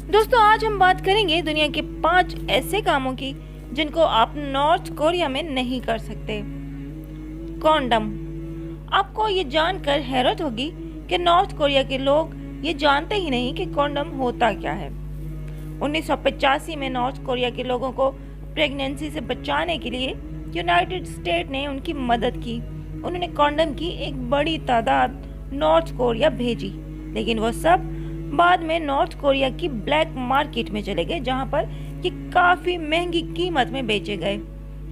दोस्तों आज हम बात करेंगे दुनिया के 5 ऐसे कामों की जिनको आप नॉर्थ कोरिया में नहीं कर सकते। कॉन्डम। आपको ये जानकर हैरत होगी कि नॉर्थ कोरिया के लोग ये जानते ही नहीं कि कॉन्डम होता क्या है। 1985 में नॉर्थ कोरिया के लोगों को प्रेगनेंसी से बचाने के लिए यूनाइटेड स्टेट ने उनकी मदद की। उन्होंने कॉन्डम की एक बड़ी तादाद नॉर्थ कोरिया भेजी, लेकिन वो सब बाद में नॉर्थ कोरिया की ब्लैक मार्केट में चले गए, जहां पर ये काफी महंगी कीमत में बेचे गए।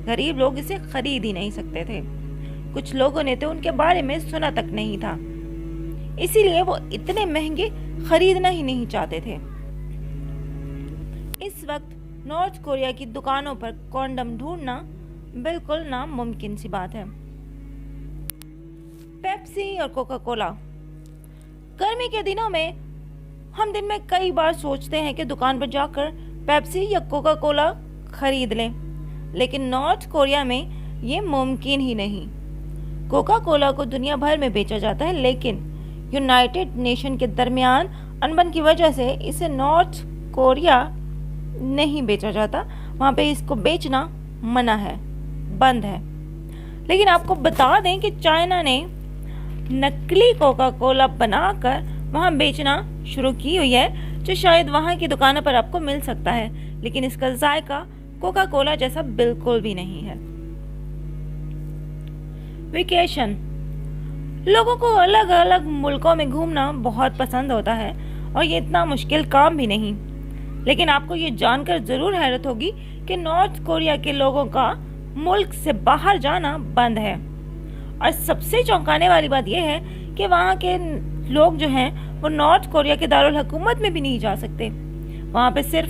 गरीब लोग इसे खरीद ही नहीं सकते थे। कुछ लोगों ने तो उनके बारे में सुना तक नहीं था, इसीलिए वो इतने महंगे खरीदना ही नहीं चाहते थे। इस वक्त नॉर्थ कोरिया की दुकानों पर कॉन्डम ढूंढना बिल्कुल नामुमकिन सी बात है। पेप्सी और कोका कोला। गर्मी के दिनों में हम दिन में कई बार सोचते हैं कि दुकान पर जाकर पेप्सी या कोका कोला खरीद लें, लेकिन नॉर्थ कोरिया में ये मुमकिन ही नहीं। कोका कोला को दुनिया भर में बेचा जाता है, लेकिन यूनाइटेड नेशन के दरमियान अनबन की वजह से इसे नॉर्थ कोरिया नहीं बेचा जाता। वहाँ पे इसको बेचना मना है, बंद है। लेकिन आपको बता दें कि चाइना ने नकली कोका कोला बनाकर वहाँ बेचना शुरू की हुई है, जो शायद वहाँ की दुकानों पर आपको मिल सकता है, लेकिन इसका जायका कोका कोला जैसा बिल्कुल भी नहीं है। वेकेशन। लोगों को अलग अलग मुल्कों में घूमना बहुत पसंद होता है और ये इतना मुश्किल काम भी नहीं, लेकिन आपको ये जानकर जरूर हैरत होगी कि नॉर्थ कोरिया के लोगों का मुल्क से बाहर जाना बंद है। और सबसे चौंकाने वाली बात यह है कि वहाँ के लोग जो हैं वो नॉर्थ कोरिया के दारुल हुकूमत में भी नहीं जा सकते। वहाँ पे सिर्फ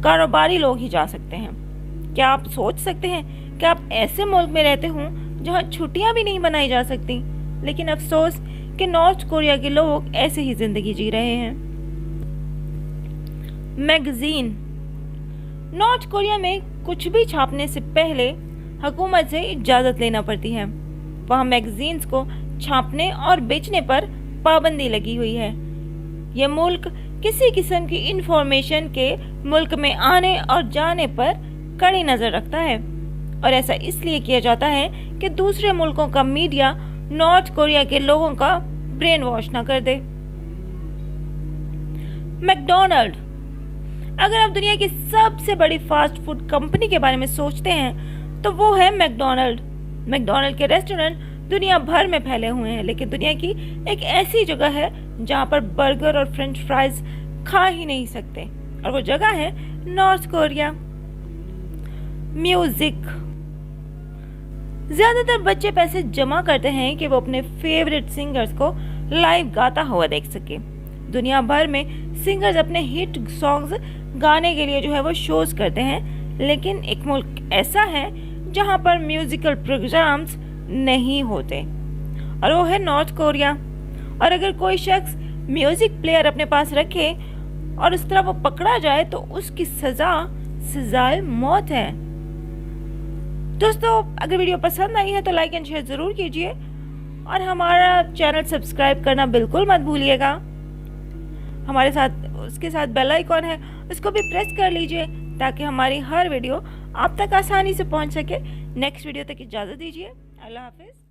कारोबारी लोग ही जा सकते हैं। क्या आप सोच सकते हैं कि आप ऐसे मुल्क में रहते हो जहाँ छुट्टियाँ भी नहीं बनाई जा सकती, लेकिन अफसोस कि नॉर्थ कोरिया के लोग ऐसे ही जिंदगी जी रहे हैं। मैगजीन। नॉर्थ कोरिया में कुछ भी छापने से पहले हुकूमत से इजाज़त लेना पड़ती है। वहाँ मैगजीन्स को छापने और बेचने पर पाबंदी लगी हुई है। यह मुल्क किसी किस्म की इंफॉर्मेशन के मुल्क में आने और जाने पर कड़ी नजर रखता है, और ऐसा इसलिए किया जाता है कि दूसरे मुल्कों का मीडिया नॉर्थ कोरिया के लोगों का ब्रेन वॉश ना कर दे। मैकडॉनल्ड। अगर आप दुनिया की सबसे बड़ी फास्ट फूड कंपनी के बारे में सोचते हैं तो वो है मैकडॉनल्ड। मैकडॉनल्ड के रेस्टोरेंट दुनिया भर में फैले हुए हैं, लेकिन दुनिया की एक ऐसी जगह है जहां पर बर्गर और फ्रेंच फ्राइज खा ही नहीं सकते, और वो जगह है नॉर्थ कोरिया। म्यूजिक। ज्यादातर बच्चे पैसे जमा करते हैं कि वो अपने फेवरेट सिंगर्स को लाइव गाता हुआ देख सके। दुनिया भर में सिंगर्स अपने हिट सॉन्ग्स गाने के लिए जो है वो शोज करते हैं, लेकिन एक मुल्क ऐसा है जहां पर म्यूजिकल प्रोग्राम्स नहीं होते, और वो है नॉर्थ कोरिया। और अगर कोई शख्स म्यूजिक प्लेयर अपने पास रखे और उस तरह वो पकड़ा जाए तो उसकी सजाए मौत है। दोस्तों अगर वीडियो पसंद आई है तो लाइक एंड शेयर जरूर कीजिए, और हमारा चैनल सब्सक्राइब करना बिल्कुल मत भूलिएगा। हमारे साथ उसके साथ बेल आइकॉन है, उसको भी प्रेस कर लीजिए ताकि हमारी हर वीडियो आप तक आसानी से पहुंच सके। नेक्स्ट वीडियो तक इजाज़त दीजिए। अल्लाह हाफिज़।